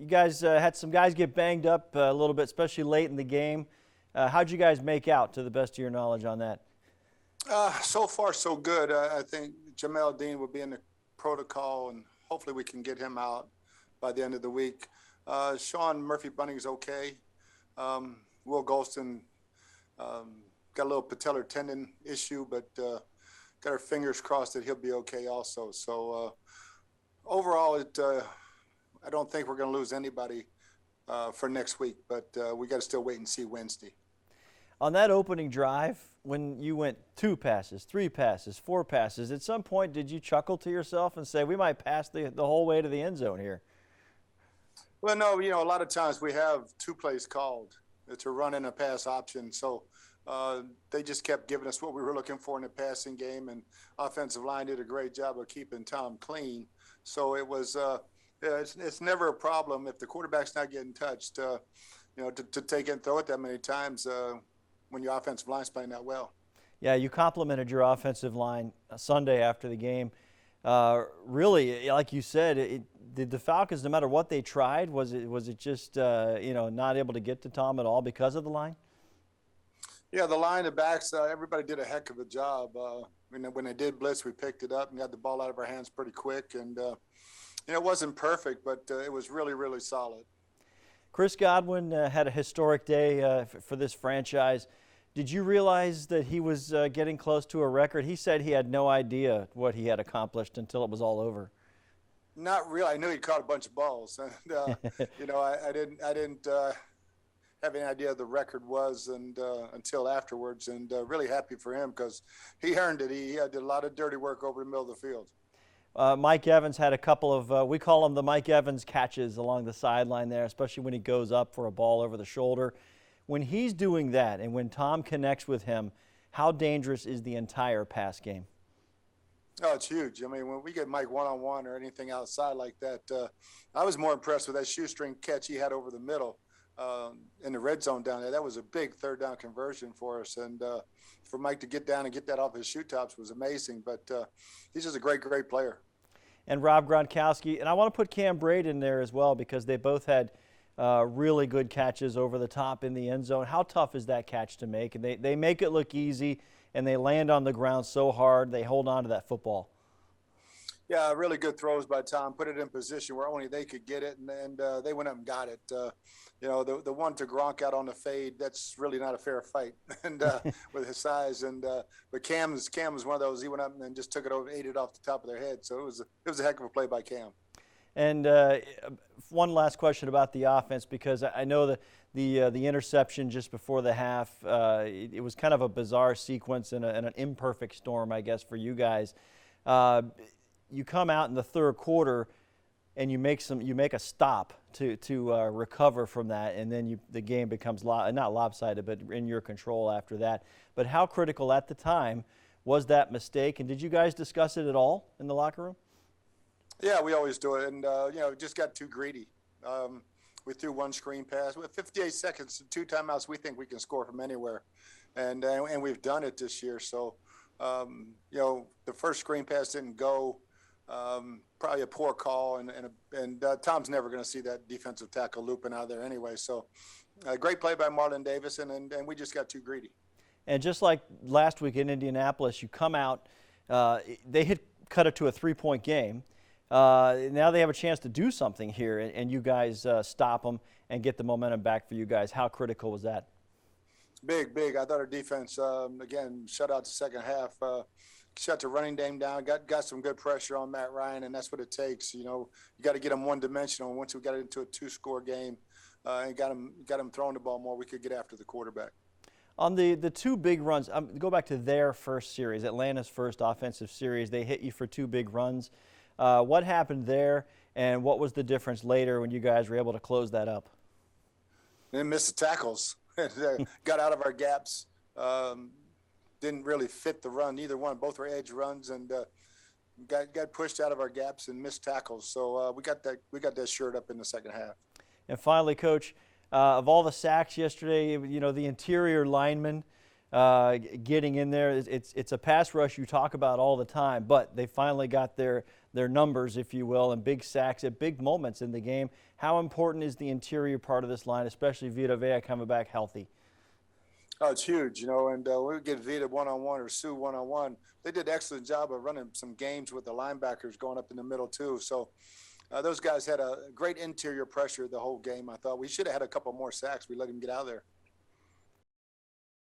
You guys had some guys get banged up a little bit, especially late in the game. How'd you guys make out, to the best of your knowledge, on that? So far, so good. I think Jamel Dean will be in the protocol, and hopefully we can get him out by the end of the week. Sean Murphy-Bunning's okay. Will Golston got a little patellar tendon issue, but got our fingers crossed that he'll be okay also. So overall, I don't think we're going to lose anybody for next week, but we got to still wait and see Wednesday. On that opening drive, when you went 2 passes, 3 passes, 4 passes, at some point did you chuckle to yourself and say, we might pass the whole way to the end zone here? Well, no, a lot of times we have 2 plays called to run in a pass option. So they just kept giving us what we were looking for in the passing game, and offensive line did a great job of keeping Tom clean. So it was it's never a problem if the quarterback's not getting touched, to take it and throw it that many times when your offensive line's playing that well. Yeah, you complimented your offensive line Sunday after the game. Really, like you said, did the Falcons, no matter what they tried, was it just not able to get to Tom at all because of the line? Yeah, the line, the backs, everybody did a heck of a job. When they did blitz, we picked it up and got the ball out of our hands pretty quick. And it wasn't perfect, but it was really, really solid. Chris Godwin had a historic day for this franchise. Did you realize that he was getting close to a record? He said he had no idea what he had accomplished until it was all over. Not really. I knew he caught a bunch of balls, and I didn't have any idea the record was until afterwards. And really happy for him because he earned it. He did a lot of dirty work over the middle of the field. Mike Evans had a couple of, we call them the Mike Evans catches along the sideline there, especially when he goes up for a ball over the shoulder. When he's doing that and when Tom connects with him, how dangerous is the entire pass game? Oh, it's huge. I mean, when we get Mike one-on-one or anything outside like that, I was more impressed with that shoestring catch he had over the middle in the red zone down there. That was a big third down conversion for us. And for Mike to get down and get that off his shoe tops was amazing. But he's just a great, great player. And Rob Gronkowski. And I want to put Cam Brate in there as well because they both had really good catches over the top in the end zone. How tough is that catch to make? And they make it look easy, and they land on the ground so hard, they hold on to that football. Yeah, really good throws by Tom. Put it in position where only they could get it, and they went up and got it. The one to Gronk out on the fade, that's really not a fair fight, and with his size. And but Cam was one of those. He went up and then just took it over, ate it off the top of their head. So it was a heck of a play by Cam. And one last question about the offense, because I know that the interception just before the half, it was kind of a bizarre sequence and an imperfect storm, I guess, for you guys. You come out in the third quarter and you make a stop to recover from that, and then the game becomes not lopsided, but in your control after that. But how critical at the time was that mistake, and did you guys discuss it at all in the locker room? Yeah, we always do it, and just got too greedy. We threw one screen pass with 58 seconds, 2 timeouts. We think we can score from anywhere, and we've done it this year. So, the first screen pass didn't go. Probably a poor call, and Tom's never going to see that defensive tackle looping out there anyway. So, a great play by Marlon Davis, and we just got too greedy. And just like last week in Indianapolis, you come out. They had cut it to a 3-point game. Now they have a chance to do something here, and you guys stop them and get the momentum back for you guys. How critical was that? Big. I thought our defense, again, shut out the second half. Shut the running game down, got some good pressure on Matt Ryan, and that's what it takes. You got to get him one-dimensional. Once we got into a 2-score game and got him throwing the ball more, we could get after the quarterback. On the 2 big runs, go back to their first series, Atlanta's first offensive series. They hit you for 2 big runs. What happened there, and what was the difference later when you guys were able to close that up? They missed the tackles. Got out of our gaps. Didn't really fit the run, either one. Both were edge runs, and got pushed out of our gaps and missed tackles. So we got that shirt up in the second half. And finally, Coach, of all the sacks yesterday, the interior linemen getting in there. It's a pass rush you talk about all the time, but they finally got their their numbers, if you will, and big sacks at big moments in the game. How important is the interior part of this line, especially Vita Vea coming back healthy? Oh, it's huge, and we would get Vita one-on-one or Sue one-on-one. They did an excellent job of running some games with the linebackers going up in the middle too. So those guys had a great interior pressure the whole game. I thought we should have had a couple more sacks. We let him get out of there.